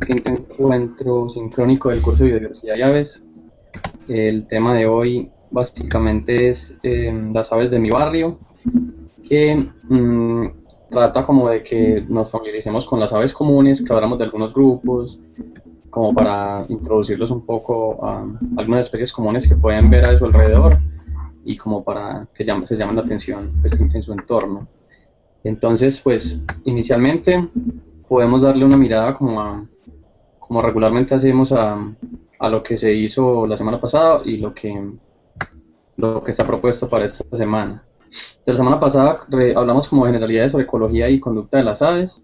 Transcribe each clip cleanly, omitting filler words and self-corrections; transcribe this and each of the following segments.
Quinto encuentro sincrónico del curso de biodiversidad y aves. El tema de hoy básicamente es las aves de mi barrio, que trata como de que nos familiaricemos con las aves comunes, que hablamos de algunos grupos, como para introducirlos un poco a algunas especies comunes que pueden ver a su alrededor y como para que se llamen la atención pues, en su entorno. Entonces, pues inicialmente podemos darle una mirada como regularmente hacemos a lo que se hizo la semana pasada y lo que está propuesto para esta semana. De la semana pasada hablamos como de generalidades sobre ecología y conducta de las aves.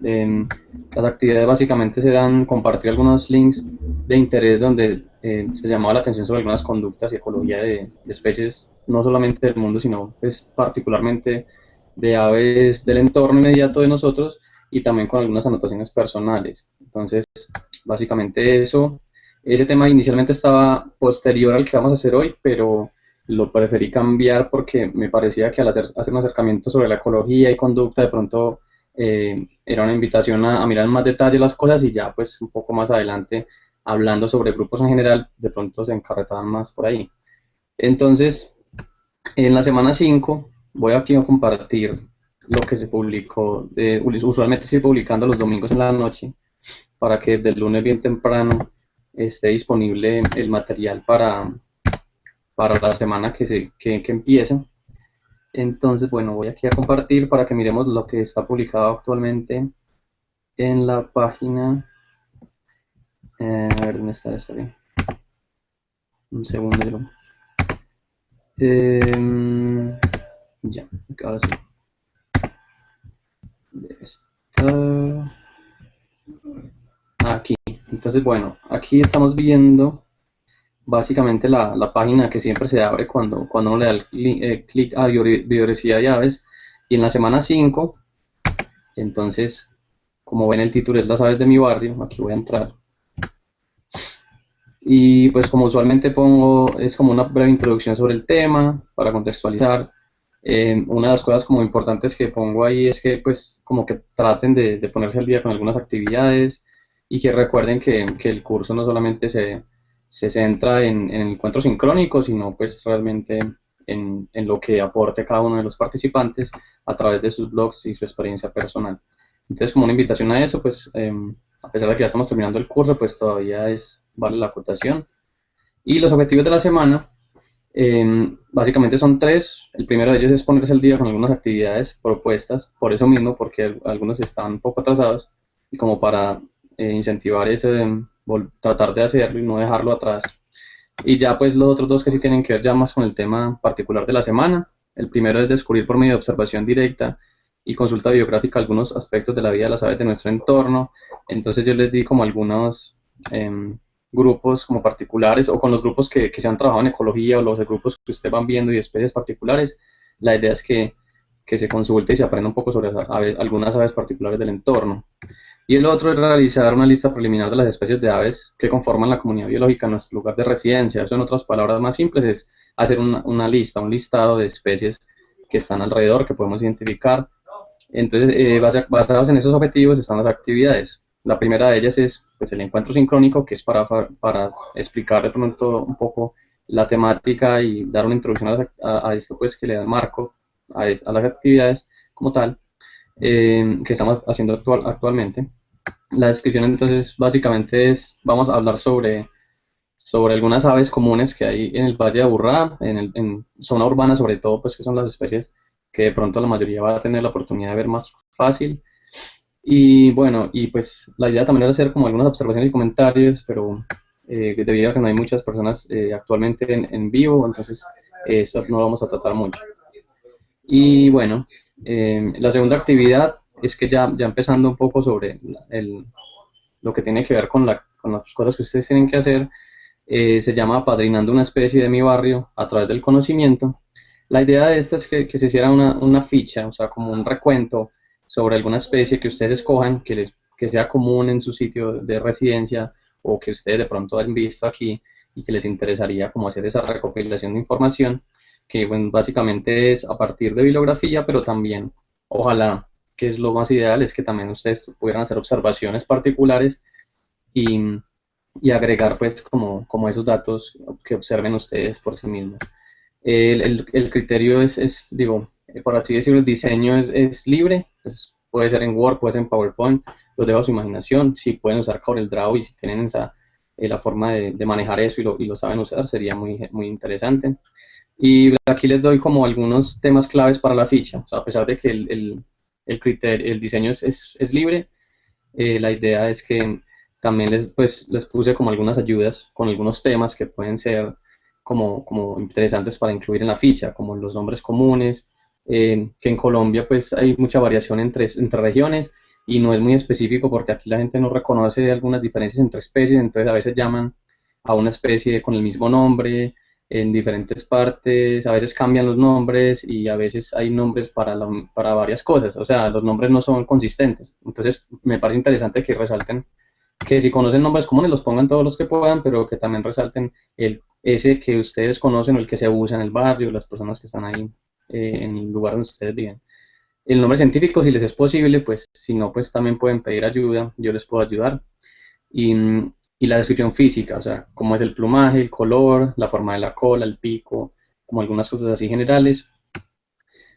Eh, las actividades básicamente se dan compartir algunos links de interés donde se llamaba la atención sobre algunas conductas y ecología de especies, no solamente del mundo, sino pues, particularmente de aves del entorno inmediato de nosotros y también con algunas anotaciones personales. Entonces, básicamente ese tema inicialmente estaba posterior al que vamos a hacer hoy, pero lo preferí cambiar porque me parecía que al hacer un acercamiento sobre la ecología y conducta, de pronto era una invitación a mirar en más detalle las cosas y ya pues un poco más adelante, hablando sobre grupos en general, de pronto se encarretaban más por ahí. Entonces, en la semana 5 voy aquí a compartir lo que se publicó, usualmente estoy publicando los domingos en la noche, para que desde el lunes bien temprano esté disponible el material para la semana que empieza. Entonces, bueno, voy aquí a compartir para que miremos lo que está publicado actualmente en la página. A ver, ¿dónde está? Está bien. Un segundo. Ya, ahora sí. Debe estar aquí. Entonces, bueno, aquí estamos viendo básicamente la página que siempre se abre cuando uno le da clic a biodiversidad y aves. Y en la semana 5 entonces, como ven el título es las aves de mi barrio, aquí voy a entrar. Y pues como usualmente pongo, es como una breve introducción sobre el tema, para contextualizar. Una de las cosas como importantes que pongo ahí es que pues como que traten de ponerse al día con algunas actividades y que recuerden que el curso no solamente se centra en encuentros sincrónicos, sino pues realmente en lo que aporte cada uno de los participantes a través de sus blogs y su experiencia personal. Entonces como una invitación a eso, pues a pesar de que ya estamos terminando el curso, pues todavía vale la acotación. Y los objetivos de la semana, básicamente son tres. El primero de ellos es ponerse al día con algunas actividades propuestas, por eso mismo, porque algunos están un poco atrasados, y como para incentivar ese, tratar de hacerlo y no dejarlo atrás. Y ya pues los otros dos que sí tienen que ver ya más con el tema particular de la semana. El primero es descubrir por medio de observación directa y consulta biográfica algunos aspectos de la vida de las aves de nuestro entorno. Entonces yo les di como algunos grupos como particulares o con los grupos que se han trabajado en ecología o los grupos que ustedes van viendo y especies particulares. La idea es que se consulte y se aprenda un poco sobre algunas aves particulares del entorno. Y el otro es realizar una lista preliminar de las especies de aves que conforman la comunidad biológica en nuestro lugar de residencia. Eso, en otras palabras más simples, es hacer una lista, un listado de especies que están alrededor, que podemos identificar. Entonces, basados en esos objetivos están las actividades. La primera de ellas es pues, el encuentro sincrónico, que es para explicar de pronto un poco la temática y dar una introducción a esto pues, que le da marco a las actividades como tal, que estamos haciendo actualmente. La descripción entonces básicamente vamos a hablar sobre algunas aves comunes que hay en el Valle de Aburrá, en zona urbana sobre todo, pues que son las especies que de pronto la mayoría va a tener la oportunidad de ver más fácil. Y bueno, y pues la idea también era hacer como algunas observaciones y comentarios, pero debido a que no hay muchas personas actualmente en vivo, entonces eso no lo vamos a tratar mucho. Y bueno, la segunda actividad es que ya empezando un poco sobre lo que tiene que ver con las cosas que ustedes tienen que hacer, se llama Apadrinando una especie de mi barrio a través del conocimiento. La idea de esta es que se hiciera una ficha, o sea, como un recuento sobre alguna especie que ustedes escojan, que sea común en su sitio de residencia o que ustedes de pronto han visto aquí y que les interesaría como hacer esa recopilación de información, que bueno, básicamente es a partir de bibliografía, pero también, ojalá, que es lo más ideal, es que también ustedes pudieran hacer observaciones particulares y, y agregar pues como esos datos que observen ustedes por sí mismos. El criterio digo, por así decirlo, el diseño es libre, pues puede ser en Word, puede ser en PowerPoint, lo dejo a su imaginación. Si pueden usar CorelDRAW y si tienen la forma de manejar eso y lo saben usar, sería muy interesante. Y aquí les doy como algunos temas claves para la ficha. O sea, a pesar de que el diseño es libre, la idea es que también les puse como algunas ayudas con algunos temas que pueden ser como interesantes para incluir en la ficha, como los nombres comunes, que en Colombia pues hay mucha variación entre regiones y no es muy específico porque aquí la gente no reconoce algunas diferencias entre especies, entonces a veces llaman a una especie con el mismo nombre en diferentes partes, a veces cambian los nombres y a veces hay nombres para varias cosas, o sea, los nombres no son consistentes. Entonces, me parece interesante que resalten que si conocen nombres comunes los pongan todos los que puedan, pero que también resalten ese que ustedes conocen o el que se usa en el barrio, las personas que están ahí en el lugar donde ustedes viven. El nombre científico, si les es posible, pues si no, pues también pueden pedir ayuda, yo les puedo ayudar y, y la descripción física, o sea, cómo es el plumaje, el color, la forma de la cola, el pico, como algunas cosas así generales.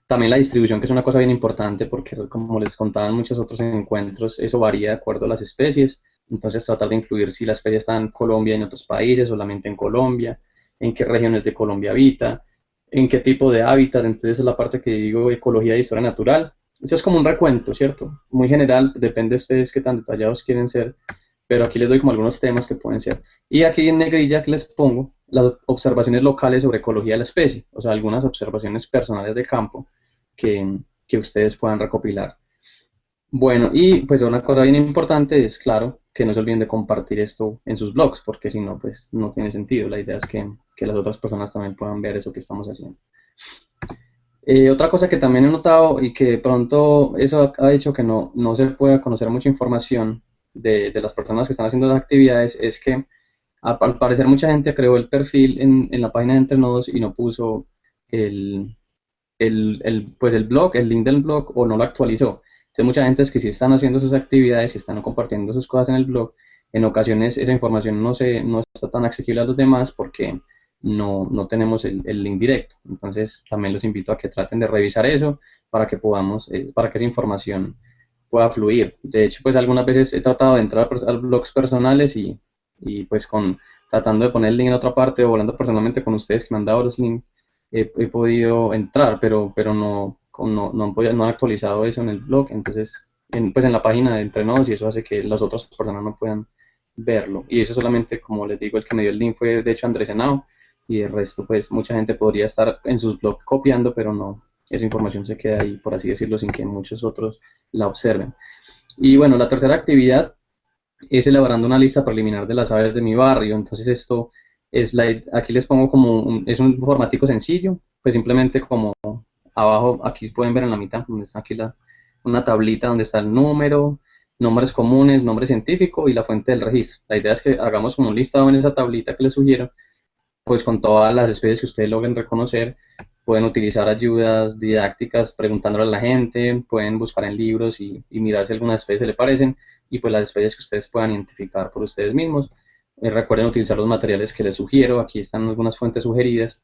También la distribución, que es una cosa bien importante porque, como les contaba en muchos otros encuentros, eso varía de acuerdo a las especies. Entonces, tratar de incluir si la especie está en Colombia y en otros países, solamente en Colombia, en qué regiones de Colombia habita, en qué tipo de hábitat. Entonces, es la parte que digo ecología y historia natural. Eso es como un recuento, ¿cierto? Muy general, depende de ustedes qué tan detallados quieren ser, pero aquí les doy como algunos temas que pueden ser. Y aquí en negrilla que les pongo las observaciones locales sobre ecología de la especie, o sea, algunas observaciones personales de campo que ustedes puedan recopilar. Bueno, y pues una cosa bien importante es, claro, que no se olviden de compartir esto en sus blogs, porque si no, pues no tiene sentido. La idea es que las otras personas también puedan ver eso que estamos haciendo. Otra cosa que también he notado y que de pronto eso ha hecho que no se pueda conocer mucha información de las personas que están haciendo las actividades es que al parecer mucha gente creó el perfil en la página de Entrenodos y no puso el, pues el blog, el link del blog o no lo actualizó. Entonces mucha gente es que si están haciendo sus actividades, si están compartiendo sus cosas en el blog, en ocasiones esa información no está tan accesible a los demás porque no tenemos el link directo. Entonces también los invito a que traten de revisar eso para que podamos, para que esa información pueda fluir. De hecho, pues algunas veces he tratado de entrar a blogs personales y pues tratando de poner el link en otra parte o hablando personalmente con ustedes que me han dado los links, he podido entrar, pero no han actualizado eso en el blog, entonces pues en la página de Entrenados y eso hace que las otras personas no puedan verlo. Y eso solamente, como les digo, el que me dio el link fue de hecho Andrés Henao y el resto pues mucha gente podría estar en sus blogs copiando, pero no, esa información se queda ahí, por así decirlo, sin que muchos otros la observen. Y bueno, la tercera actividad es elaborando una lista preliminar de las aves de mi barrio. Entonces esto aquí les pongo es un formatico sencillo, pues simplemente como abajo, aquí pueden ver en la mitad, donde está aquí una tablita donde está el número, nombres comunes, nombre científico y la fuente del registro. La idea es que hagamos como un listado en esa tablita que les sugiero, pues con todas las especies que ustedes logren reconocer. Pueden utilizar ayudas didácticas preguntándole a la gente, pueden buscar en libros y mirar si algunas especies le parecen y pues las especies que ustedes puedan identificar por ustedes mismos. Recuerden utilizar los materiales que les sugiero, aquí están algunas fuentes sugeridas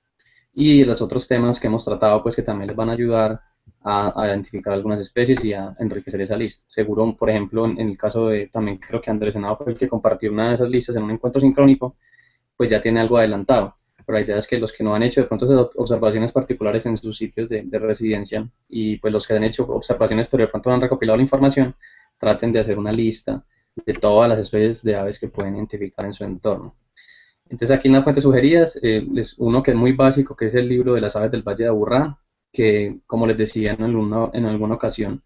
y los otros temas que hemos tratado pues que también les van a ayudar a identificar algunas especies y a enriquecer esa lista. Seguro, por ejemplo, en el caso de, también creo que Andrés Senado fue el que compartió una de esas listas en un encuentro sincrónico, pues ya tiene algo adelantado. Pero la idea es que los que no han hecho de pronto esas observaciones particulares en sus sitios de residencia y pues los que han hecho observaciones pero de pronto no han recopilado la información, traten de hacer una lista de todas las especies de aves que pueden identificar en su entorno. Entonces aquí en las fuentes sugeridas, es uno que es muy básico, que es el libro de las aves del Valle de Aburrá, que como les decía en alguna ocasión,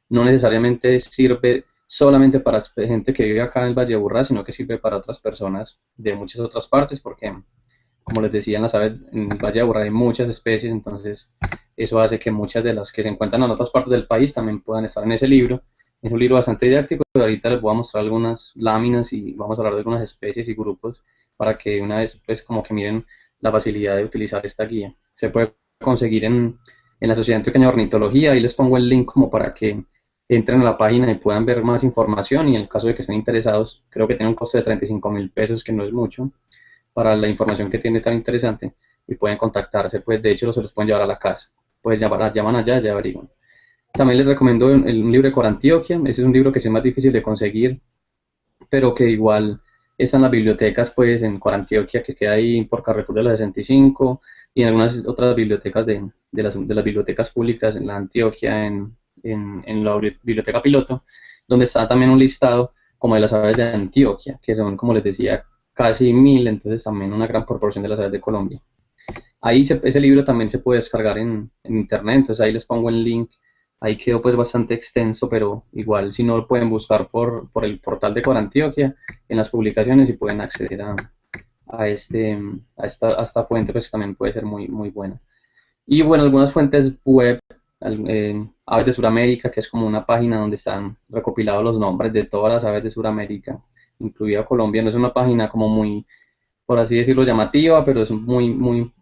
no necesariamente sirve solamente para gente que vive acá en el Valle de Aburrá, sino que sirve para otras personas de muchas otras partes, porque como les decía, en las aves en el Valle de Aburrá hay muchas especies, entonces eso hace que muchas de las que se encuentran en otras partes del país también puedan estar en ese libro. Es un libro bastante didáctico, pero ahorita les voy a mostrar algunas láminas y vamos a hablar de algunas especies y grupos para que una vez pues como que miren la facilidad de utilizar esta guía. Se puede conseguir en la Sociedad Antioqueña de Ornitología, ahí les pongo el link como para que entren a la página y puedan ver más información, y en el caso de que estén interesados, creo que tiene un costo de 35.000 pesos, que no es mucho para la información que tiene tan interesante, y pueden contactarse, pues de hecho se los pueden llevar a la casa, pues llaman allá, ya averiguan. También les recomiendo un libro de Corantioquia. Ese es un libro que sí es más difícil de conseguir, pero que igual está en las bibliotecas, pues en Corantioquia, que queda ahí por Carrefour de la 65, y en algunas otras bibliotecas de las bibliotecas públicas en la Antioquia, en la biblioteca piloto, donde está también un listado como de las aves de Antioquia, que son, como les decía, casi 1.000, entonces también una gran proporción de las aves de Colombia. Ahí ese libro también se puede descargar en internet, entonces ahí les pongo el link. Ahí quedó pues bastante extenso, pero igual si no lo pueden buscar por el portal de Corantioquia en las publicaciones, y pueden acceder a esta fuente, pues también puede ser muy, muy buena. Y bueno, algunas fuentes web, Aves de Sudamérica, que es como una página donde están recopilados los nombres de todas las aves de Sudamérica, incluida Colombia. No es una página como muy, por así decirlo, llamativa, pero es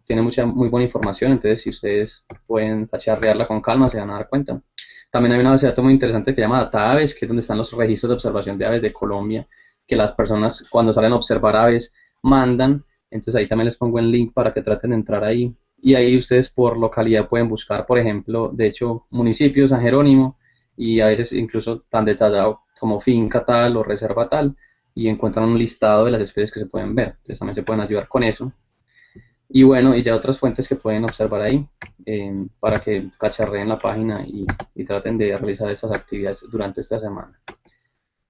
tiene mucha, muy buena información. Entonces, si ustedes pueden cacharrearla con calma, se van a dar cuenta. También hay una base de datos muy interesante que se llama Data Aves, que es donde están los registros de observación de aves de Colombia, que las personas cuando salen a observar aves mandan. Entonces ahí también les pongo el link para que traten de entrar ahí. Y ahí ustedes por localidad pueden buscar, por ejemplo, de hecho, municipios, San Jerónimo, y a veces incluso tan detallado como finca tal o reserva tal, y encuentran un listado de las especies que se pueden ver. Entonces también se pueden ayudar con eso. Y bueno, y ya otras fuentes que pueden observar ahí, para que cacharreen la página y traten de realizar estas actividades durante esta semana.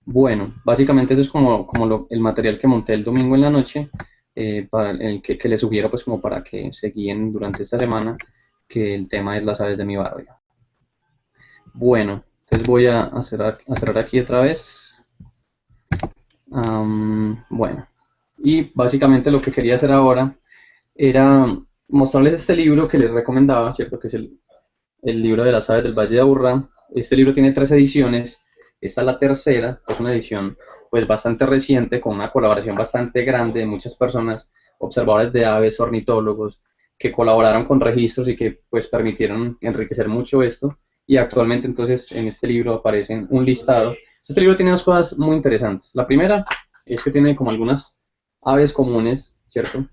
Bueno, básicamente eso es como el material que monté el domingo en la noche, para el que les sugiero pues como para que se guíen durante esta semana, que el tema es las aves de mi barrio. Bueno, entonces voy a cerrar aquí otra vez. Bueno, y básicamente lo que quería hacer ahora era mostrarles este libro que les recomendaba, ¿cierto? Que es el libro de las aves del Valle de Aburrá. Este libro tiene 3 ediciones. Esta es la tercera, es una edición pues bastante reciente, con una colaboración bastante grande de muchas personas, observadores de aves, ornitólogos, que colaboraron con registros y que pues permitieron enriquecer mucho esto. Y actualmente entonces en este libro aparecen un listado. Este libro tiene 2 cosas muy interesantes. La primera es que tiene como algunas aves comunes, ¿cierto?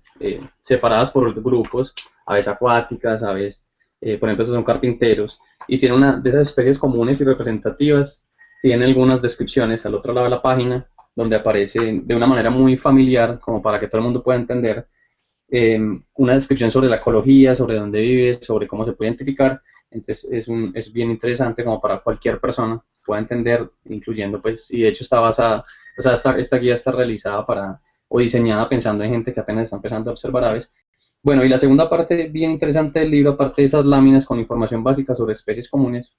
Separadas por grupos, aves acuáticas, aves, por ejemplo, estos son carpinteros, y tiene una de esas especies comunes y representativas. Tiene algunas descripciones al otro lado de la página, donde aparece de una manera muy familiar, como para que todo el mundo pueda entender, una descripción sobre la ecología, sobre dónde vive, sobre cómo se puede identificar. Entonces es bien interesante como para cualquier persona pueda entender, incluyendo pues, y de hecho está basada, o sea, esta guía está realizada o diseñada pensando en gente que apenas está empezando a observar aves. Bueno, y la segunda parte bien interesante del libro, aparte de esas láminas con información básica sobre especies comunes,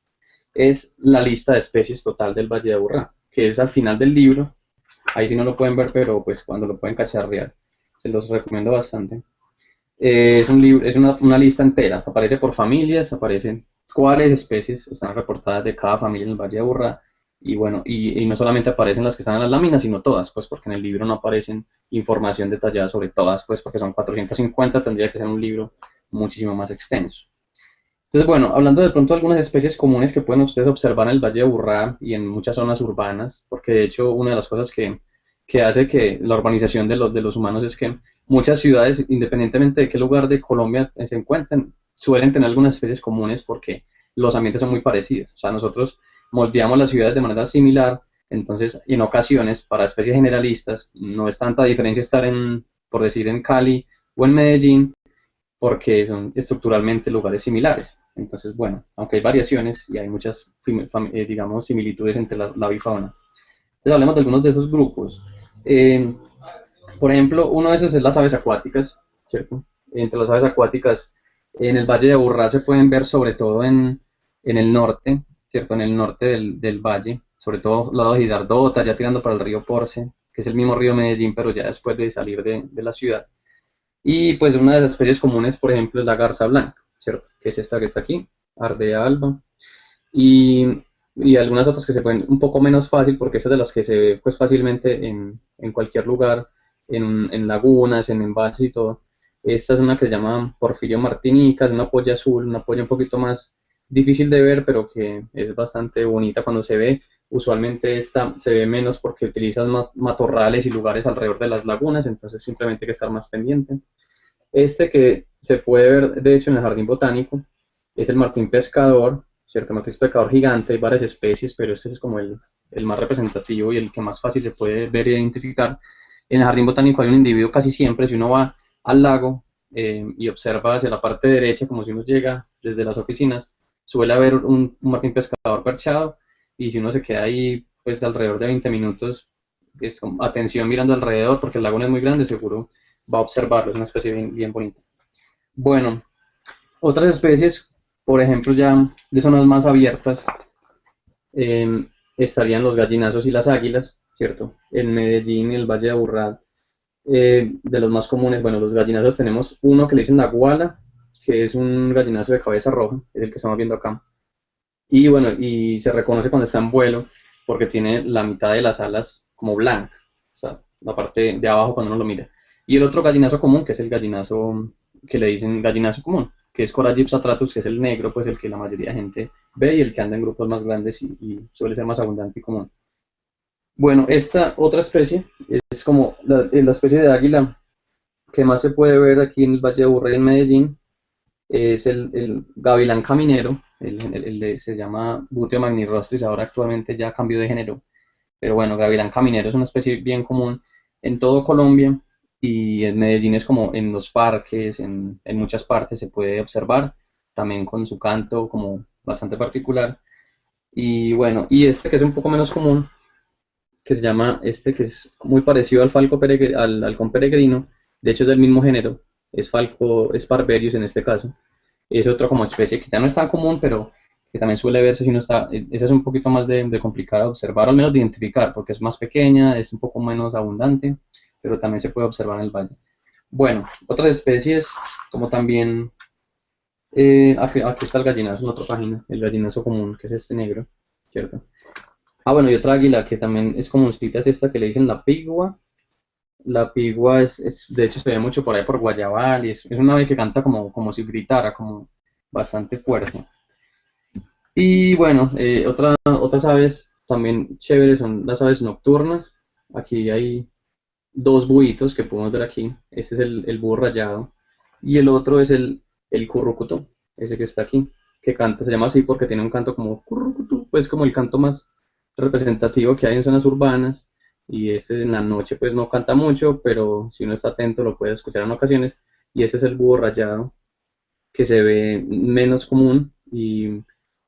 es la lista de especies total del Valle de Aburrá, que es al final del libro. Ahí sí no lo pueden ver, pero pues cuando lo pueden cacharrear, se los recomiendo bastante. Es un libro, es una lista entera, aparece por familias, aparecen cuáles especies están reportadas de cada familia en el Valle de Aburrá, y bueno, y no solamente aparecen las que están en las láminas, sino todas, pues porque en el libro no aparecen información detallada sobre todas, pues porque son 450, tendría que ser un libro muchísimo más extenso. Entonces, bueno, hablando de pronto de algunas especies comunes que pueden ustedes observar en el Valle de Aburrá y en muchas zonas urbanas, porque de hecho una de las cosas que hace que la urbanización de los humanos es que muchas ciudades, independientemente de qué lugar de Colombia se encuentren, suelen tener algunas especies comunes porque los ambientes son muy parecidos. O sea, nosotros moldeamos las ciudades de manera similar, entonces en ocasiones para especies generalistas no es tanta diferencia estar por decir, en Cali o en Medellín, porque son estructuralmente lugares similares. Entonces, bueno, aunque hay variaciones y hay muchas, digamos, similitudes entre la bifauna. Entonces, hablemos de algunos de esos grupos. Eh, por ejemplo, uno de esos es las aves acuáticas, ¿cierto? Entre las aves acuáticas, en el Valle de Aburrá se pueden ver sobre todo en el norte, ¿cierto? En el norte del valle, sobre todo al lado de Girardota, ya tirando para el río Porce, que es el mismo río Medellín, pero ya después de salir de la ciudad. Y pues una de las especies comunes, por ejemplo, es la garza blanca, ¿cierto? Que es esta que está aquí, Ardea alba. Y, y algunas otras que se pueden un poco menos fácil, porque estas de las que se ve pues fácilmente en cualquier lugar, en lagunas, en embalses y todo. Esta es una que se llama Porfirio martinica, es una polla azul, una polla un poquito más, difícil de ver, pero que es bastante bonita cuando se ve. Usualmente esta se ve menos porque utilizan matorrales y lugares alrededor de las lagunas, entonces simplemente hay que estar más pendiente. Este que se puede ver, de hecho, en el jardín botánico, es el martín pescador, ¿cierto? Martín pescador gigante, hay varias especies, pero este es como el más representativo y el que más fácil se puede ver e identificar. En el jardín botánico hay un individuo casi siempre, si uno va al lago y observa hacia la parte derecha, como si uno llega desde las oficinas, suele haber un martín pescador perchado, y si uno se queda ahí pues alrededor de 20 minutos, es como atención mirando alrededor, porque el lago no es muy grande, seguro va a observarlo, es una especie bien, bien bonita. Bueno, otras especies, por ejemplo, ya de zonas más abiertas, eh, estarían los gallinazos y las águilas, ¿cierto? En Medellín, el Valle de Aburrá, de los más comunes, bueno, los gallinazos tenemos uno que le dicen la guala, que es un gallinazo de cabeza roja, es el que estamos viendo acá. Y bueno, y se reconoce cuando está en vuelo porque tiene la mitad de las alas como blanca, o sea, la parte de abajo cuando uno lo mira. Y el otro gallinazo común, que es el gallinazo que le dicen gallinazo común, que es Coragyps atratus, que es el negro, pues el que la mayoría de gente ve y el que anda en grupos más grandes y suele ser más abundante y común. Bueno, esta otra especie es como la especie de águila que más se puede ver aquí en el Valle de Aburrá y en Medellín, es el gavilán caminero, se llama Buteo magnirostris, ahora actualmente ya cambió de género, pero bueno, gavilán caminero es una especie bien común en todo Colombia, y en Medellín es como en los parques, en muchas partes se puede observar, también con su canto como bastante particular. Y bueno, y este que es un poco menos común, que se llama este, que es muy parecido al al halcón peregrino, de hecho es del mismo género, es Falco Sparverius en este caso, es otro como especie que ya no es tan común, pero que también suele verse si no está, esa es un poquito más de complicada de observar, o al menos de identificar, porque es más pequeña, es un poco menos abundante, pero también se puede observar en el valle. Bueno, otras especies, como también, aquí está el gallinazo en otra página, el gallinazo común, que es este negro, ¿cierto? Ah, bueno, y otra águila que también es comúncita es esta que le dicen la pigua. La pigua de hecho se ve mucho por ahí por Guayabal, y es una ave que canta como si gritara, como bastante fuerte. Y bueno, otras aves también chéveres son las aves nocturnas. Aquí hay dos buitos que podemos ver aquí. Este es el búho rayado y el otro es el currucutú, ese que está aquí, que canta, se llama así porque tiene un canto como currucutú, pues como el canto más representativo que hay en zonas urbanas. Y este en la noche pues no canta mucho, pero si uno está atento lo puede escuchar en ocasiones. Y ese es el búho rayado, que se ve menos común y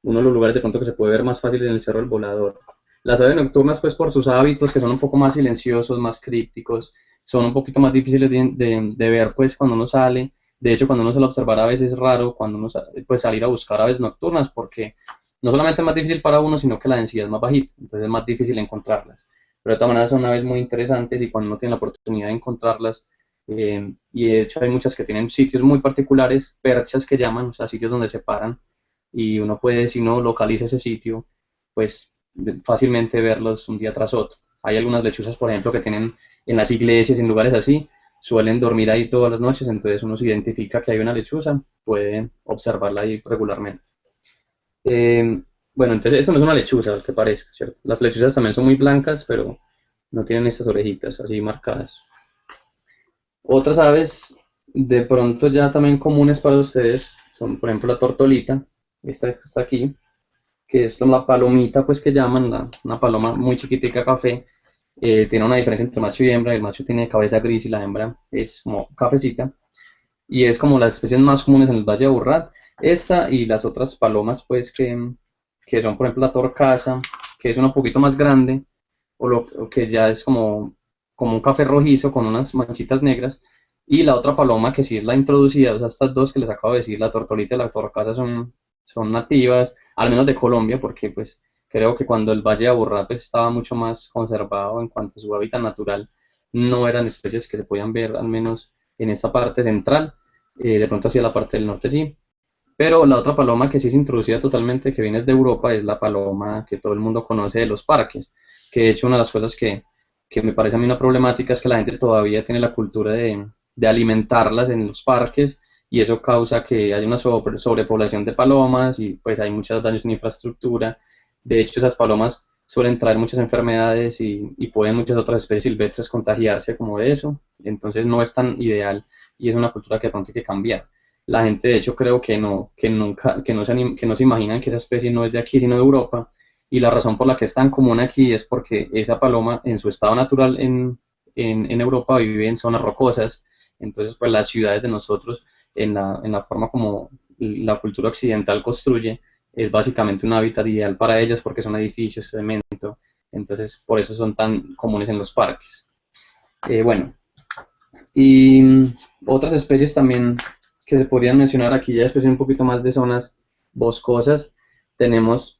uno de los lugares de pronto que se puede ver más fácil en el Cerro del Volador. Las aves nocturnas, pues por sus hábitos, que son un poco más silenciosos, más crípticos, son un poquito más difíciles de ver pues cuando uno sale. De hecho, cuando uno se la observa a veces es raro cuando uno pues salir a buscar aves nocturnas, porque no solamente es más difícil para uno, sino que la densidad es más bajita, entonces es más difícil encontrarlas. Pero de todas maneras son aves muy interesantes, y cuando uno tiene la oportunidad de encontrarlas, y de hecho hay muchas que tienen sitios muy particulares, perchas que llaman, o sea, sitios donde se paran, y uno puede, si uno localiza ese sitio, pues fácilmente verlos un día tras otro. Hay algunas lechuzas, por ejemplo, que tienen en las iglesias, en lugares así, suelen dormir ahí todas las noches, entonces uno se identifica que hay una lechuza, puede observarla ahí regularmente. Eh, bueno, entonces esto no es una lechuza, al que parezca, ¿cierto? Las lechuzas también son muy blancas, pero no tienen estas orejitas así marcadas. Otras aves de pronto ya también comunes para ustedes son, por ejemplo, la tortolita, esta que está aquí, que es la palomita, pues que llaman, una paloma muy chiquitica café. Tiene una diferencia entre macho y hembra, el macho tiene cabeza gris y la hembra es como cafecita, y es como las especies más comunes en el Valle de Aburrá. Esta y las otras palomas, pues que son, por ejemplo, la torcaza, que es un poquito más grande, o que ya es como un café rojizo con unas manchitas negras, y la otra paloma que sí es la introducida, o sea, estas dos que les acabo de decir, la tortolita y la torcaza, son nativas, al menos de Colombia, porque pues creo que cuando el Valle de Aburrá pues, estaba mucho más conservado en cuanto a su hábitat natural, no eran especies que se podían ver, al menos en esta parte central, de pronto hacia la parte del norte sí. Pero la otra paloma que sí es introducida totalmente, que viene de Europa, es la paloma que todo el mundo conoce de los parques, que de hecho una de las cosas que me parece a mí una problemática es que la gente todavía tiene la cultura de alimentarlas en los parques, y eso causa que haya una sobrepoblación de palomas y pues hay muchos daños en infraestructura. De hecho, esas palomas suelen traer muchas enfermedades y pueden muchas otras especies silvestres contagiarse como de eso, entonces no es tan ideal y es una cultura que de pronto hay que cambiar. La gente de hecho creo que no, que nunca, que no se imaginan que esa especie no es de aquí sino de Europa, y la razón por la que es tan común aquí es porque esa paloma en su estado natural en Europa vive en zonas rocosas, entonces pues las ciudades de nosotros en la forma como la cultura occidental construye es básicamente un hábitat ideal para ellas porque son edificios, cemento, entonces por eso son tan comunes en los parques. Bueno, y otras especies también que se podrían mencionar aquí, ya especies un poquito más de zonas boscosas, tenemos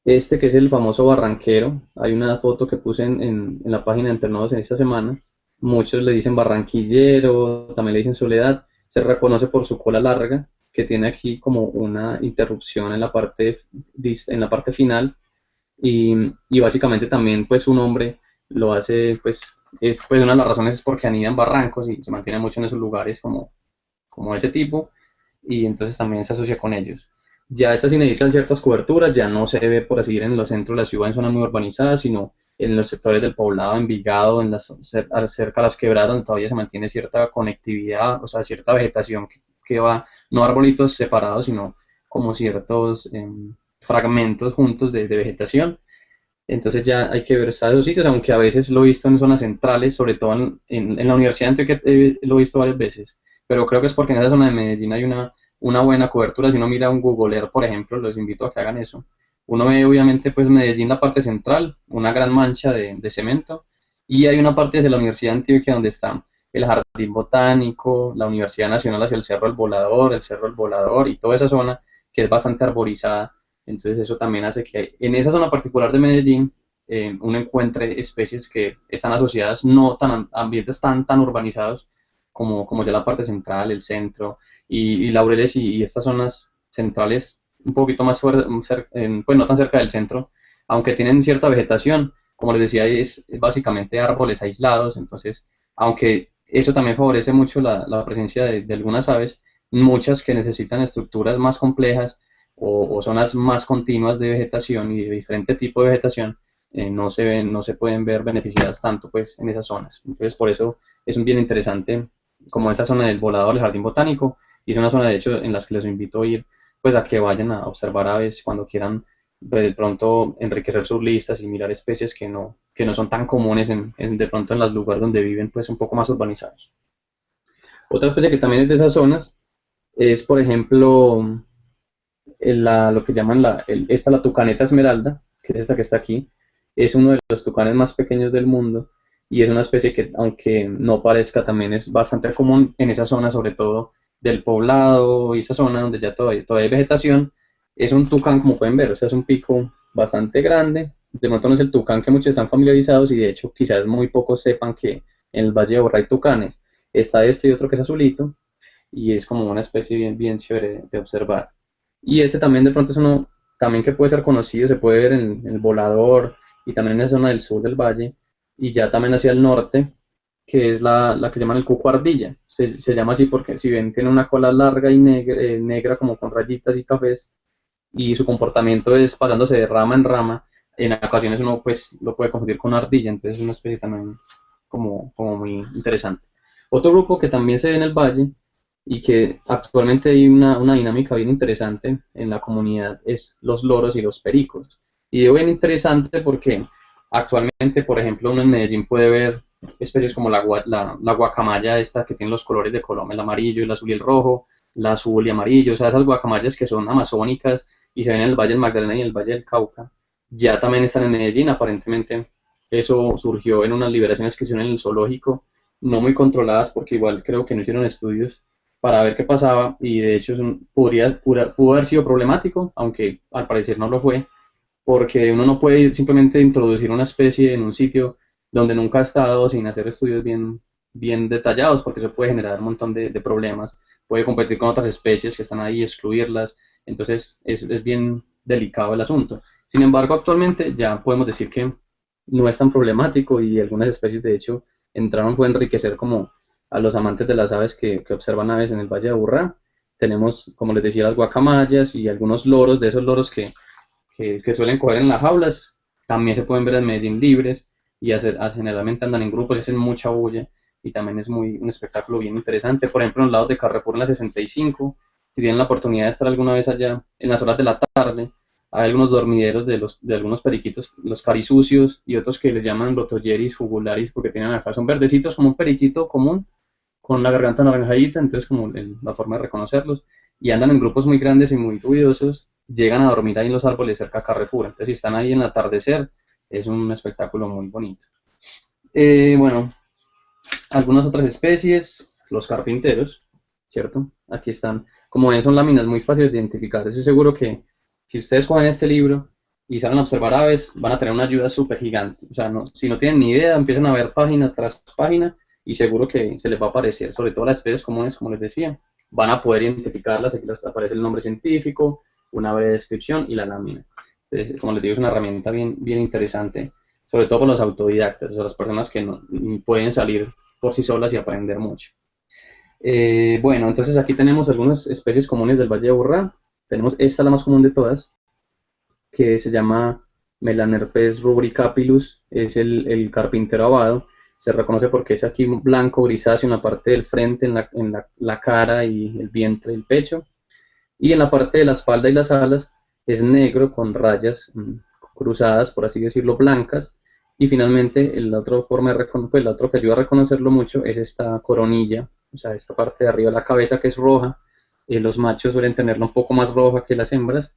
este que es el famoso barranquero. Hay una foto que puse en la página de Entrenados en esta semana. Muchos le dicen barranquillero, también le dicen soledad. Se reconoce por su cola larga, que tiene aquí como una interrupción en la parte final. Y básicamente también pues su nombre lo hace, pues, es, pues una de las razones es porque anida en barrancos y se mantiene mucho en esos lugares como ese tipo, y entonces también se asocia con ellos. Ya estas sí necesitan ciertas coberturas, ya no se ve por así ir en los centros de la ciudad en zonas muy urbanizadas, sino en los sectores del poblado, Envigado, cerca de las quebradas, donde todavía se mantiene cierta conectividad, o sea, cierta vegetación que va, no arbolitos separados, sino como ciertos fragmentos juntos de vegetación. Entonces ya hay que ver esos sitios, aunque a veces lo he visto en zonas centrales, sobre todo en la Universidad de Antioquia lo he visto varias veces, pero creo que es porque en esa zona de Medellín hay una buena cobertura. Si uno mira un Google Earth, por ejemplo, los invito a que hagan eso. Uno ve obviamente pues Medellín, la parte central, una gran mancha de cemento, y hay una parte hacia la Universidad de Antioquia donde está el Jardín Botánico, la Universidad Nacional hacia el Cerro El Volador y toda esa zona que es bastante arborizada. Entonces eso también hace que en esa zona particular de Medellín uno encuentre especies que están asociadas no tan a ambientes tan urbanizados como ya la parte central, el centro y Laureles y estas zonas centrales un poquito más pues no tan cerca del centro, aunque tienen cierta vegetación, como les decía, es básicamente árboles aislados, entonces aunque eso también favorece mucho la presencia de algunas aves, muchas que necesitan estructuras más complejas o zonas más continuas de vegetación y de diferente tipo de vegetación, no se pueden ver beneficiadas tanto pues en esas zonas. Entonces por eso es un bien interesante como esa zona del Volador, el Jardín Botánico, y es una zona de hecho en las que les invito a ir pues a que vayan a observar aves cuando quieran de pronto enriquecer sus listas y mirar especies que no son tan comunes de pronto en los lugares donde viven pues un poco más urbanizados. Otra especie que también es de esas zonas es por ejemplo lo que llaman la tucaneta esmeralda, que es esta que está aquí, es uno de los tucanes más pequeños del mundo y es una especie que, aunque no parezca, también es bastante común en esa zona, sobre todo del poblado y esa zona donde ya todavía hay vegetación. Es un tucán, como pueden ver, o sea, es un pico bastante grande. De pronto no es el tucán que muchos están familiarizados y de hecho quizás muy pocos sepan que en el Valle de Borra hay tucanes. Está este y otro que es azulito y es como una especie bien chévere de observar. Y este también de pronto es uno también que puede ser conocido, se puede ver en el Volador y también en la zona del sur del valle y ya también hacia el norte, que es la que llaman el cuco ardilla. Se llama así porque si ven tiene una cola larga y negra como con rayitas y cafés y su comportamiento es pasándose de rama en rama. En ocasiones uno pues lo puede confundir con una ardilla, entonces es una especie también como muy interesante. Otro grupo que también se ve en el valle y que actualmente hay una dinámica bien interesante en la comunidad es los loros y los pericos. Y digo bien interesante porque actualmente, por ejemplo, uno en Medellín puede ver especies como la guacamaya esta que tiene los colores de Colombia, el amarillo, el azul y el rojo, la azul y amarillo, o sea, esas guacamayas que son amazónicas y se ven en el Valle del Magdalena y en el Valle del Cauca, ya también están en Medellín, aparentemente eso surgió en unas liberaciones que hicieron en el zoológico, no muy controladas porque igual creo que no hicieron estudios para ver qué pasaba y de hecho pudo haber sido problemático, aunque al parecer no lo fue, porque uno no puede simplemente introducir una especie en un sitio donde nunca ha estado sin hacer estudios bien detallados, porque eso puede generar un montón de problemas, puede competir con otras especies que están ahí, excluirlas, entonces es bien delicado el asunto. Sin embargo, actualmente ya podemos decir que no es tan problemático y algunas especies de hecho entraron fue enriquecer como a los amantes de las aves que observan aves en el Valle de Aburrá tenemos, como les decía, las guacamayas y algunos loros, de esos loros que suelen coger en las jaulas, también se pueden ver en Medellín libres y generalmente andan en grupos y hacen mucha bulla y también es un espectáculo bien interesante. Por ejemplo, en los lados de Carrefour en la 65, si tienen la oportunidad de estar alguna vez allá en las horas de la tarde, hay algunos dormideros de algunos periquitos, los carisucios y otros que les llaman lotoyeris, jugularis, porque tienen acá, son verdecitos como un periquito común, con la garganta naranjadita, entonces como la forma de reconocerlos, y andan en grupos muy grandes y muy ruidosos, llegan a dormir ahí en los árboles cerca a Carrefour, entonces si están ahí en el atardecer, es un espectáculo muy bonito. Bueno, algunas otras especies, los carpinteros, ¿cierto? Aquí están, como ven, son láminas muy fáciles de identificar. Estoy seguro que si ustedes cogen este libro y salen a observar aves, van a tener una ayuda súper gigante. O sea, si no tienen ni idea, empiezan a ver página tras página y seguro que se les va a aparecer, sobre todo las especies comunes, como les decía, van a poder identificarlas, aquí les aparece el nombre científico, una breve descripción y la lámina. Entonces, como les digo, es una herramienta bien interesante, sobre todo para los autodidactas, o sea, las personas que no pueden salir por sí solas y aprender mucho. Bueno, entonces aquí tenemos algunas especies comunes del Valle de Aburrá. Tenemos esta, la más común de todas, que se llama Melanerpes rubricapillus, es el carpintero abado. Se reconoce porque es aquí blanco grisáceo en la parte del frente, en la cara y el vientre y el pecho. Y en la parte de la espalda y las alas es negro con rayas cruzadas, por así decirlo, blancas. Y finalmente, la otra forma de pues, la otra que ayuda a reconocerlo mucho es esta coronilla, o sea, esta parte de arriba de la cabeza que es roja. Los machos suelen tenerla un poco más roja que las hembras.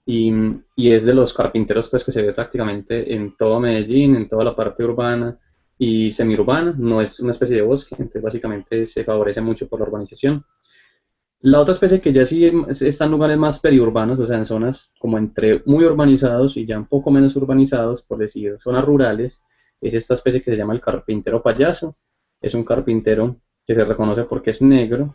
Y es de los carpinteros pues, que se ve prácticamente en todo Medellín, en toda la parte urbana y semiurbana. No es una especie de bosque, entonces básicamente se favorece mucho por la urbanización. La otra especie que ya sí está en lugares más periurbanos, o sea, en zonas como entre muy urbanizados y ya un poco menos urbanizados, por decir, zonas rurales, es esta especie que se llama el carpintero payaso. Es un carpintero que se reconoce porque es negro,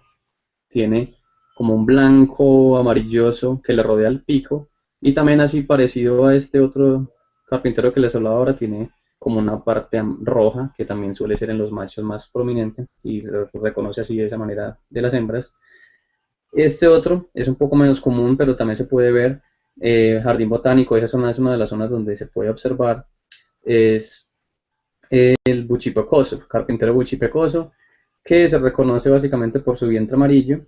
tiene como un blanco amarilloso que le rodea el pico, y también así parecido a este otro carpintero que les hablaba ahora, tiene como una parte roja, que también suele ser en los machos más prominente, y se reconoce así de esa manera de las hembras. Este otro es un poco menos común, pero también se puede ver. Jardín Botánico, esa zona es una de las zonas donde se puede observar. Es el buchipecoso, carpintero buchipecoso, que se reconoce básicamente por su vientre amarillo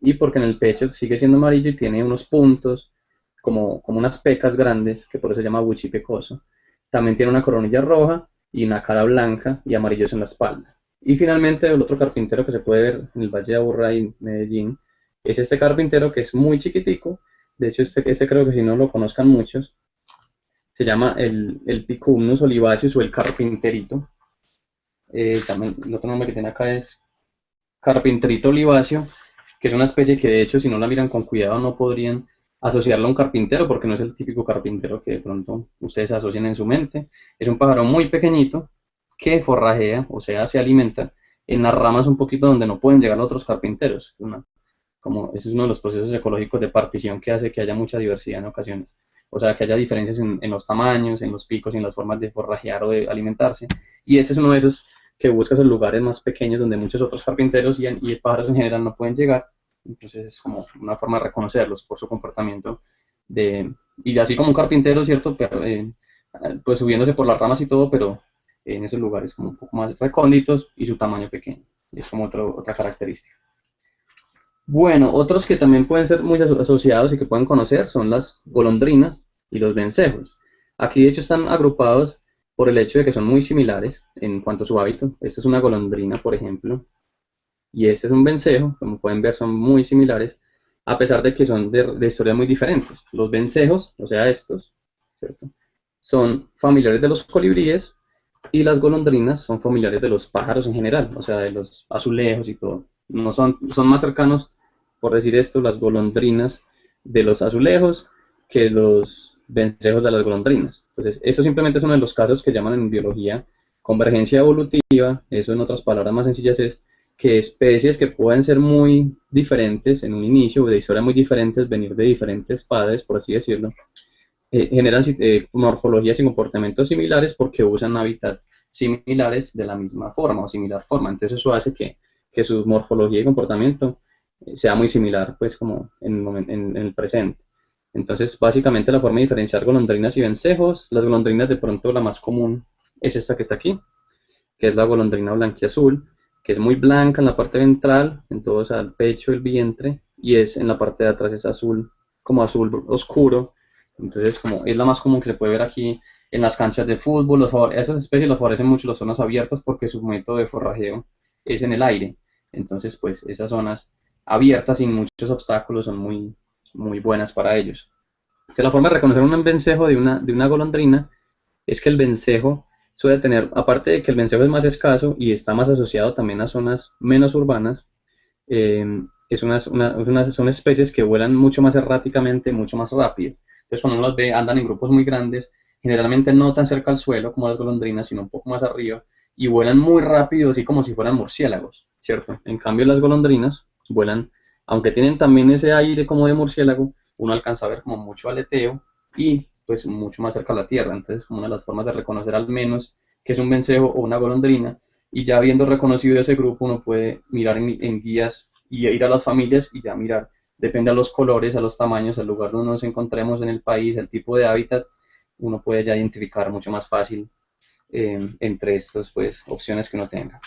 y porque en el pecho sigue siendo amarillo y tiene unos puntos, como unas pecas grandes, que por eso se llama buchipecoso. También tiene una coronilla roja y una cara blanca y amarillos en la espalda. Y finalmente el otro carpintero que se puede ver en el Valle de Aburrá y Medellín es este carpintero que es muy chiquitico. De hecho, este creo que si no lo conozcan muchos, se llama el Picumnus olivaceus o el carpinterito. También el otro nombre que tiene acá es carpinterito oliváceo, que es una especie que de hecho si no la miran con cuidado no podrían asociarla a un carpintero porque no es el típico carpintero que de pronto ustedes asocian en su mente. Es un pájaro muy pequeñito que forrajea, o sea, se alimenta en las ramas un poquito donde no pueden llegar otros carpinteros. Como ese es uno de los procesos ecológicos de partición que hace que haya mucha diversidad en ocasiones. O sea, que haya diferencias en los tamaños, en los picos y en las formas de forrajear o de alimentarse. Y ese es uno de esos que busca esos lugares más pequeños donde muchos otros carpinteros y pájaros en general no pueden llegar. Entonces es como una forma de reconocerlos por su comportamiento. Y así como un carpintero, ¿cierto? Pero, pues subiéndose por las ramas y todo, pero en esos lugares como un poco más recónditos y su tamaño pequeño. Es como otra característica. Bueno, otros que también pueden ser muy asociados y que pueden conocer son las golondrinas y los vencejos. Aquí de hecho están agrupados por el hecho de que son muy similares en cuanto a su hábito. Esta es una golondrina, por ejemplo, y este es un vencejo. Como pueden ver, son muy similares, a pesar de que son de historias muy diferentes. Los vencejos, o sea, estos, ¿cierto? Son familiares de los colibríes y las golondrinas son familiares de los pájaros en general, o sea, de los azulejos y todo. No son más cercanos, por decir esto, las golondrinas de los azulejos que los vencejos de las golondrinas. Entonces, esto simplemente es uno de los casos que llaman en biología convergencia evolutiva. Eso, en otras palabras más sencillas, es que especies que pueden ser muy diferentes en un inicio, de historias muy diferentes, venir de diferentes padres, por así decirlo, generan morfologías y comportamientos similares porque usan hábitats similares de la misma forma o similar forma. Entonces eso hace que su morfología y comportamiento sea muy similar, pues como en el presente. Entonces, básicamente la forma de diferenciar golondrinas y vencejos, las golondrinas de pronto la más común es esta que está aquí, que es la golondrina blanquiazul, que es muy blanca en la parte ventral, en todo, o sea, el pecho, el vientre, y es en la parte de atrás es azul, como azul oscuro. Entonces, como es la más común que se puede ver aquí en las canchas de fútbol, esas especies las favorecen mucho las zonas abiertas porque su método de forrajeo es en el aire. Entonces, pues esas zonas abiertas sin muchos obstáculos son muy buenas para ellos. Entonces, la forma de reconocer un vencejo de una golondrina es que el vencejo suele tener, aparte de que el vencejo es más escaso y está más asociado también a zonas menos urbanas, eh, son especies que vuelan mucho más erráticamente, mucho más rápido. Entonces, cuando uno los ve, andan en grupos muy grandes, generalmente no tan cerca al suelo como las golondrinas, sino un poco más arriba, y vuelan muy rápido, así como si fueran murciélagos, ¿cierto? En cambio, las golondrinas vuelan, aunque tienen también ese aire como de murciélago, uno alcanza a ver como mucho aleteo y pues mucho más cerca a la tierra. Entonces, como una de las formas de reconocer al menos que es un vencejo o una golondrina, y ya habiendo reconocido ese grupo, uno puede mirar en guías y ir a las familias y ya mirar, depende a los colores, a los tamaños, al lugar donde nos encontremos en el país, el tipo de hábitat, uno puede ya identificar mucho más fácil entre estas pues, opciones que uno tenga.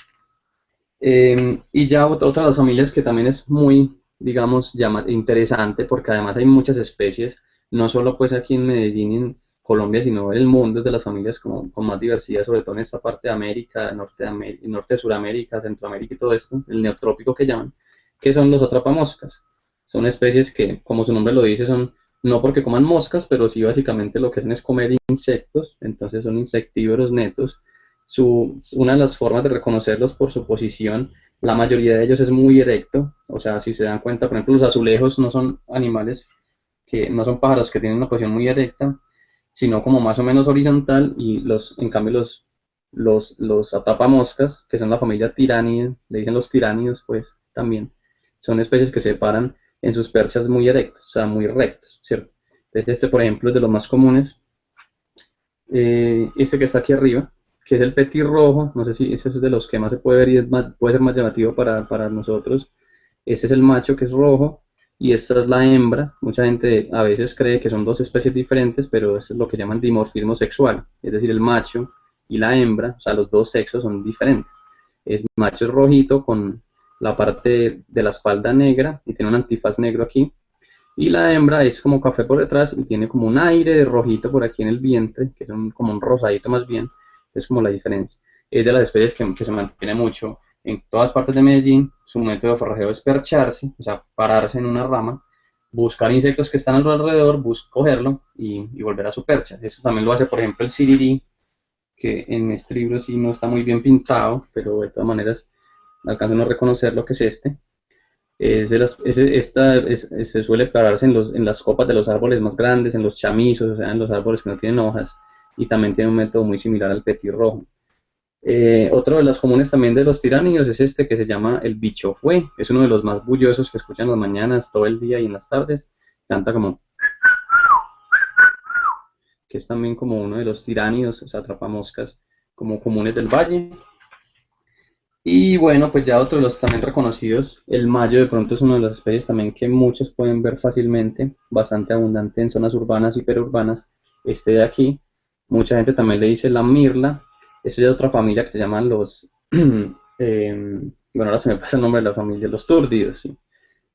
Y ya otra de las familias que también es muy, digamos, interesante, porque además hay muchas especies, no solo pues aquí en Medellín y en Colombia, sino en el mundo, es de las familias con más diversidad, sobre todo en esta parte de América, norte de Suramérica, Centroamérica y todo esto, el neotrópico que llaman, que son los atrapamoscas. Son especies que, como su nombre lo dice, son no porque coman moscas, pero sí básicamente lo que hacen es comer insectos, entonces son insectívoros netos. Una de las formas de reconocerlos por su posición, la mayoría de ellos es muy erecto, o sea, si se dan cuenta, por ejemplo, los azulejos no son animales no son pájaros que tienen una posición muy erecta, sino como más o menos horizontal, y en cambio los atrapamoscas, que son la familia tiránida, le dicen los tiránidos, pues también, son especies que se paran en sus perchas muy erectos, o sea, muy rectos, ¿cierto? Entonces este, por ejemplo, es de los más comunes, este que está aquí arriba, que es el petirrojo, no sé si ese es de los que más se puede ver y puede ser más llamativo para nosotros. Este es el macho que es rojo y esta es la hembra. Mucha gente a veces cree que son dos especies diferentes, pero eso es lo que llaman dimorfismo sexual, es decir, el macho y la hembra, o sea, los dos sexos son diferentes. El macho es rojito con la parte de la espalda negra y tiene un antifaz negro aquí, y la hembra es como café por detrás y tiene como un aire de rojito por aquí en el vientre, que es como un rosadito más bien. Es como la diferencia. Es de las especies que se mantiene mucho en todas partes de Medellín. Su método de forrajeo es percharse, o sea, pararse en una rama, buscar insectos que están a su alrededor, cogerlo y volver a su percha. Eso también lo hace, por ejemplo, el sirirí, que en este libro sí no está muy bien pintado, pero de todas maneras alcanzan a reconocer lo que es este. Se suele pararse en las copas de los árboles más grandes, en los chamizos, o sea, en los árboles que no tienen hojas, y también tiene un método muy similar al petirrojo. Otro de los comunes también de los tiránidos es este que se llama el bichofue, es uno de los más bullosos que escuchan en las mañanas, todo el día y en las tardes, canta como, que es también como uno de los tiránidos, o sea, atrapamoscas como comunes del valle. Y bueno, pues ya otros de los también reconocidos, el mayo de pronto es una de las especies también que muchos pueden ver fácilmente, bastante abundante en zonas urbanas y perurbanas, este de aquí. Mucha gente también le dice la mirla, esa es de otra familia que se llaman bueno, ahora se me pasa el nombre de la familia, los túrdidos, ¿sí?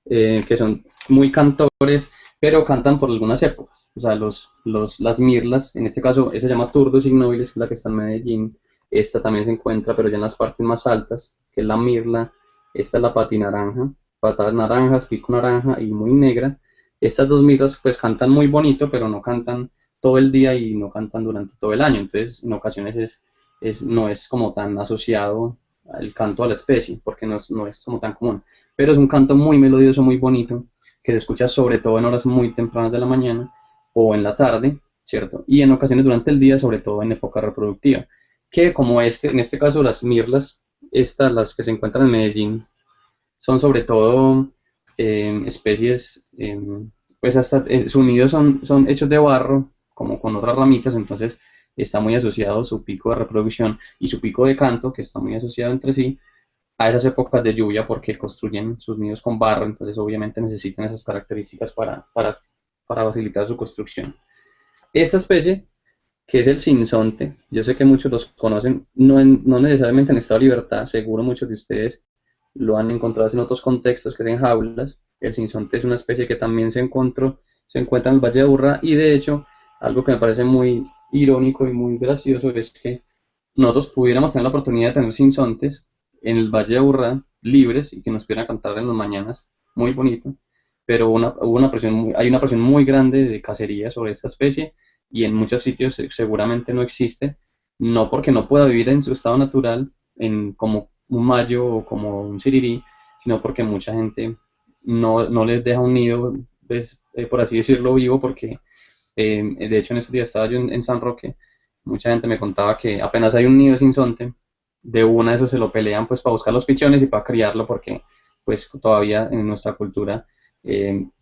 Que son muy cantores, pero cantan por algunas épocas. O sea, las mirlas, en este caso, esa se llama Turdus ignobilis, que es la que está en Medellín. Esta también se encuentra, pero ya en las partes más altas, que es la mirla. Esta es la patinaranja, patas naranjas, pico naranja y muy negra. Estas dos mirlas pues cantan muy bonito, pero no cantan todo el día y no cantan durante todo el año. Entonces, en ocasiones no es como tan asociado el canto a la especie, porque no es como tan común, pero es un canto muy melodioso, muy bonito, que se escucha sobre todo en horas muy tempranas de la mañana o en la tarde, ¿cierto? Y en ocasiones durante el día, sobre todo en época reproductiva, que como en este caso las mirlas, las que se encuentran en Medellín, son sobre todo especies, pues hasta sus nidos son hechos de barro, como con otras ramitas, entonces está muy asociado su pico de reproducción y su pico de canto, que está muy asociado entre sí, a esas épocas de lluvia porque construyen sus nidos con barro, entonces obviamente necesitan esas características para facilitar su construcción. Esta especie, que es el sinsonte, yo sé que muchos los conocen, no necesariamente en estado de libertad, seguro muchos de ustedes lo han encontrado en otros contextos, que es en jaulas. El sinsonte es una especie que también se encuentra en el Valle de Aburrá, y de hecho, algo que me parece muy irónico y muy gracioso es que nosotros pudiéramos tener la oportunidad de tener sinsontes en el Valle de Aburrá libres y que nos pudieran cantar en las mañanas, muy bonito, pero hay una presión muy grande de cacería sobre esta especie y en muchos sitios seguramente no existe, no porque no pueda vivir en su estado natural, como un mayo o como un sirirí, sino porque mucha gente no les deja un nido, pues, por así decirlo, vivo, porque de hecho en estos días estaba yo en San Roque, mucha gente me contaba que apenas hay un nido sin sinsonte, de una de esos se lo pelean pues para buscar los pichones y para criarlo, porque pues todavía en nuestra cultura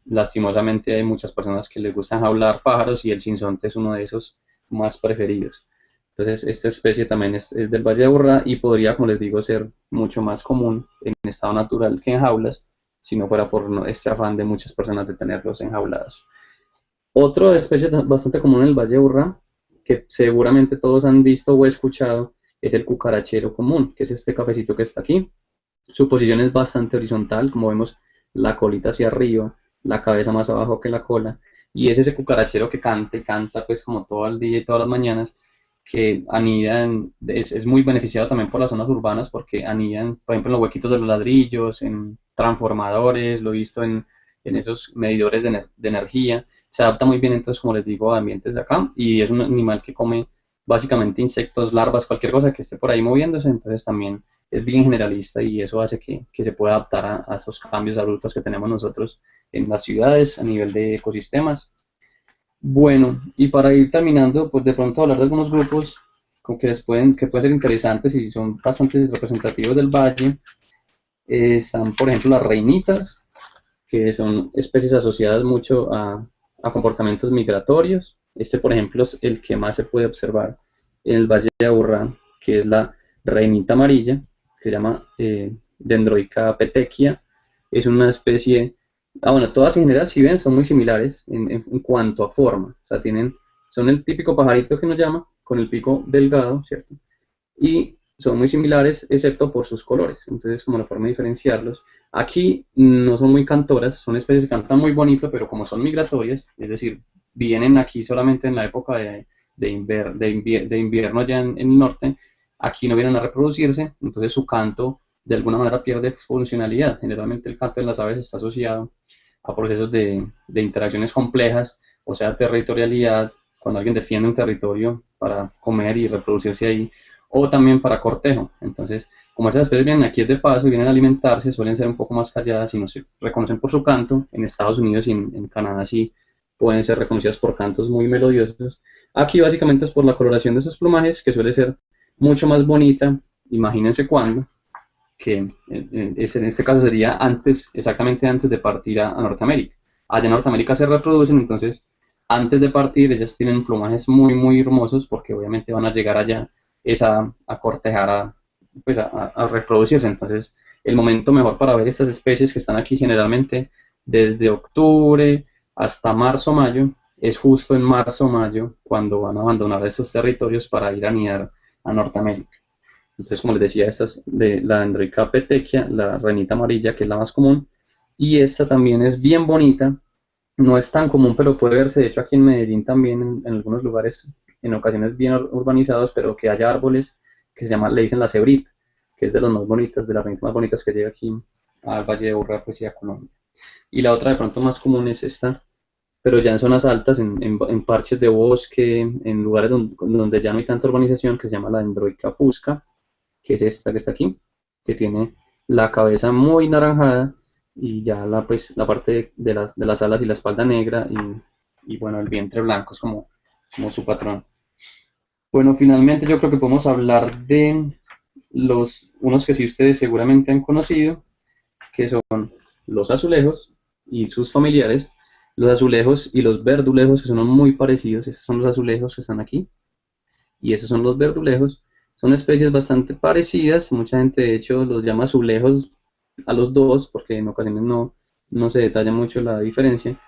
lastimosamente hay muchas personas que les gustan jaular pájaros y el sinsonte es uno de esos más preferidos. Entonces esta especie también es del Valle de Aburrá y podría, como les digo, ser mucho más común en estado natural que en jaulas, si no fuera por este afán de muchas personas de tenerlos enjaulados. Otra especie bastante común en el Valle de Aburrá, que seguramente todos han visto o escuchado, es el cucarachero común, que es este cafecito que está aquí. Su posición es bastante horizontal, como vemos, la colita hacia arriba, la cabeza más abajo que la cola, y es ese cucarachero que canta y canta pues como todo el día y todas las mañanas, que anidan, es muy beneficiado también por las zonas urbanas porque anidan, por ejemplo, en los huequitos de los ladrillos, en transformadores, lo he visto en esos medidores de energía, se adapta muy bien entonces, como les digo, a ambientes de acá, y es un animal que come básicamente insectos, larvas, cualquier cosa que esté por ahí moviéndose, entonces también es bien generalista y eso hace que se pueda adaptar a esos cambios abruptos que tenemos nosotros en las ciudades a nivel de ecosistemas. Bueno, y para ir terminando, pues de pronto hablar de algunos grupos que pueden ser interesantes y son bastante representativos del valle. Están, por ejemplo, las reinitas, que son especies asociadas mucho a comportamientos migratorios. Este, por ejemplo, es el que más se puede observar en el Valle de Aburrá, que es la reinita amarilla, que se llama Dendroica petechia. Es una especie, bueno, todas en general, si ven, son muy similares en cuanto a forma. O sea, son el típico pajarito que nos llama, con el pico delgado, ¿cierto? Y son muy similares, excepto por sus colores. Entonces, como la forma de diferenciarlos. Aquí no son muy cantoras, son especies que cantan muy bonito, pero como son migratorias, es decir, vienen aquí solamente en la época de invierno allá en el norte, aquí no vienen a reproducirse, entonces su canto de alguna manera pierde funcionalidad. Generalmente el canto de las aves está asociado a procesos de interacciones complejas, o sea, territorialidad, cuando alguien defiende un territorio para comer y reproducirse ahí, o también para cortejo. Entonces, como esas especies vienen aquí de paso y vienen a alimentarse, suelen ser un poco más calladas y no se reconocen por su canto. En Estados Unidos y en Canadá sí pueden ser reconocidas por cantos muy melodiosos. Aquí básicamente es por la coloración de sus plumajes, que suele ser mucho más bonita, imagínense cuándo, que en este caso sería antes, exactamente antes de partir a Norteamérica. Allá en Norteamérica se reproducen, entonces antes de partir ellas tienen plumajes muy hermosos porque obviamente van a llegar allá a cortejar, pues a reproducirse. Entonces el momento mejor para ver estas especies que están aquí generalmente desde octubre hasta marzo-mayo es justo en marzo-mayo cuando van a abandonar esos territorios para ir a anidar a Norteamérica. Entonces, como les decía, esta es de la Dendroica petechia, la renita amarilla, que es la más común. Y esta también es bien bonita. No es tan común, pero puede verse, de hecho, aquí en Medellín también, en algunos lugares, en ocasiones bien urbanizados, pero que haya árboles que le dicen la cebrita, que es de las más bonitas, de las renitas más bonitas que llega aquí al Valle de Aburrá, pues y a Colombia. Y la otra de pronto más común es esta, pero ya en zonas altas, en parches de bosque, en lugares donde ya no hay tanta urbanización, que se llama la Dendroica fusca, que es esta que está aquí, que tiene la cabeza muy naranjada y ya la parte de las alas y la espalda negra y bueno, el vientre blanco es como su patrón. Bueno, finalmente yo creo que podemos hablar de unos que sí ustedes seguramente han conocido, que son los azulejos y sus familiares. Los azulejos y los verdulejos, que son muy parecidos. Estos son los azulejos que están aquí y esos son los verdulejos. Son especies bastante parecidas, mucha gente de hecho los llama azulejos a los dos, porque en ocasiones no se detalla mucho la diferencia.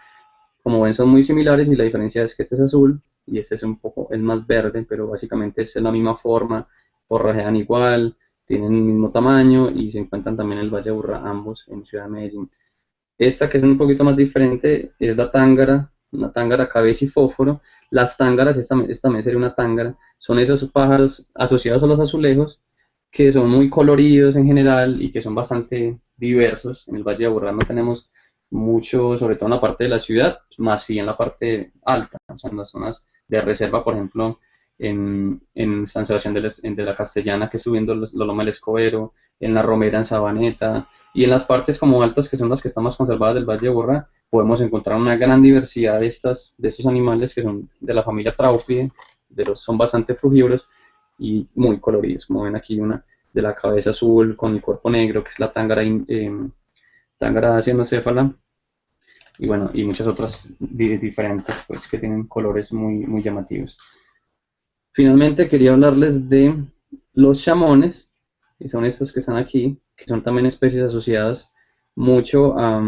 Como ven, son muy similares y la diferencia es que este es azul y este es un poco, es más verde, pero básicamente es la misma forma, forrajean igual, tienen el mismo tamaño y se encuentran también en el Valle de Aburrá, ambos en Ciudad de Medellín. Esta que es un poquito más diferente es la tángara, una tángara cabecifóforo. Las tángaras, esta también sería una tángara, son esos pájaros asociados a los azulejos que son muy coloridos en general y que son bastante diversos. En el Valle de Aburrá no tenemos mucho, sobre todo en la parte de la ciudad, más sí en la parte alta, o sea, en las zonas de reserva, por ejemplo, en San Sebastián de la Castellana, que es subiendo la Loma del Escobero, en La Romera, en Sabaneta, y en las partes como altas, que son las que están más conservadas del Valle de Borra, podemos encontrar una gran diversidad de estos animales que son de la familia Traupidae, son bastante frugívoros y muy coloridos. Como ven aquí una de la cabeza azul con el cuerpo negro, que es la tángara, tángara cianocéfala, y bueno, y muchas otras diferentes, pues, que tienen colores muy llamativos. Finalmente quería hablarles de los chamones, que son estos que están aquí, que son también especies asociadas mucho a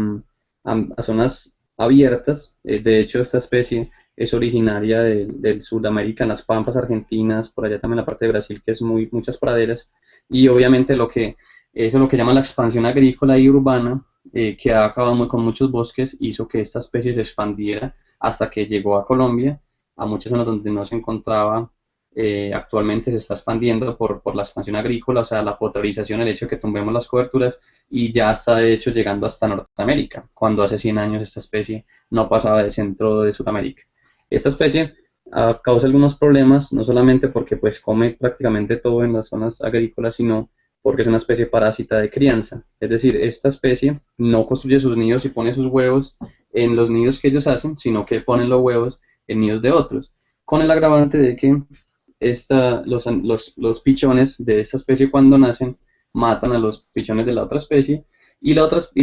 zonas abiertas. De hecho, esta especie es originaria del Sudamérica, en las pampas argentinas, por allá también en la parte de Brasil, que es muchas praderas, y obviamente eso es lo que llama la expansión agrícola y urbana, que ha acabado con muchos bosques, hizo que esta especie se expandiera hasta que llegó a Colombia, a muchas zonas donde no se encontraba. Actualmente se está expandiendo por la expansión agrícola, o sea, la potrerización, el hecho de que tumbemos las coberturas, y ya está de hecho llegando hasta Norteamérica, cuando hace 100 años esta especie no pasaba del centro de Sudamérica. Esta especie causa algunos problemas, no solamente porque pues come prácticamente todo en las zonas agrícolas, sino porque es una especie parásita de crianza. Es decir, esta especie no construye sus nidos y pone sus huevos en los nidos que ellos hacen, sino que ponen los huevos en nidos de otros, con el agravante de que los pichones de esta especie cuando nacen matan a los pichones de la otra especie, y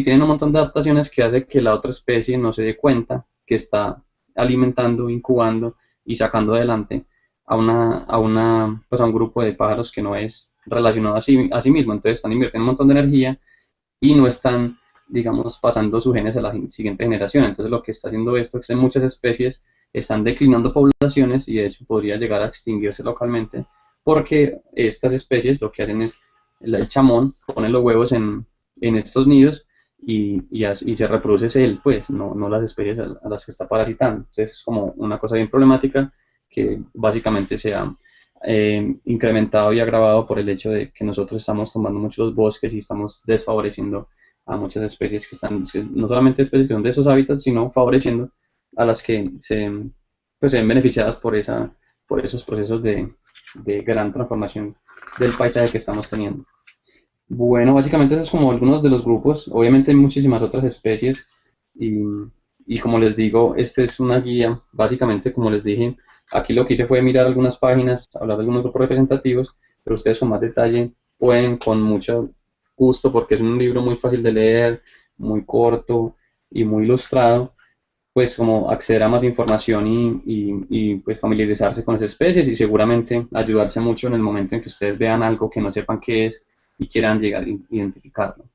tienen un montón de adaptaciones que hace que la otra especie no se dé cuenta que está alimentando, incubando y sacando adelante pues a un grupo de pájaros que no es relacionado a sí mismo. Entonces están invirtiendo un montón de energía y no están, digamos, pasando sus genes a la siguiente generación. Entonces lo que está haciendo esto es que en muchas especies están declinando poblaciones y de hecho podría llegar a extinguirse localmente, porque estas especies lo que hacen es el chamón pone los huevos en estos nidos y se reproduce él, pues, no las especies a las que está parasitando. Entonces es como una cosa bien problemática que básicamente se ha incrementado y agravado por el hecho de que nosotros estamos tomando muchos bosques y estamos desfavoreciendo a muchas especies no solamente especies que son de esos hábitats, sino favoreciendo a las que pues, se ven beneficiadas por esos procesos de gran transformación del paisaje que estamos teniendo. Bueno, básicamente esos es como algunos de los grupos. Obviamente hay muchísimas otras especies y, y como les digo, esta es una guía. Básicamente, como les dije, aquí lo que hice fue mirar algunas páginas, hablar de algunos grupos representativos, pero ustedes con más detalle pueden con mucho gusto, porque es un libro muy fácil de leer, muy corto y muy ilustrado, pues como acceder a más información pues familiarizarse con las especies y seguramente ayudarse mucho en el momento en que ustedes vean algo que no sepan qué es y quieran llegar a identificarlo.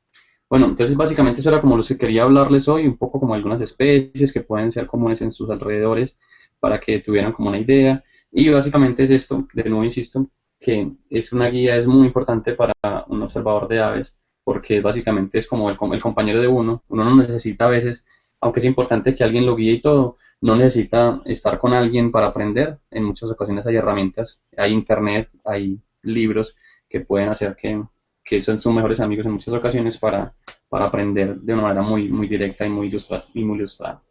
Bueno, entonces básicamente eso era como lo que quería hablarles hoy, un poco como algunas especies que pueden ser comunes en sus alrededores para que tuvieran como una idea. Y básicamente es esto, de nuevo insisto, que es una guía, es muy importante para un observador de aves, porque básicamente es como el compañero de uno no necesita a veces, aunque es importante que alguien lo guíe y todo, no necesita estar con alguien para aprender. En muchas ocasiones hay herramientas, hay internet, hay libros que pueden hacer que son sus mejores amigos en muchas ocasiones para aprender de una manera muy directa y muy ilustrada.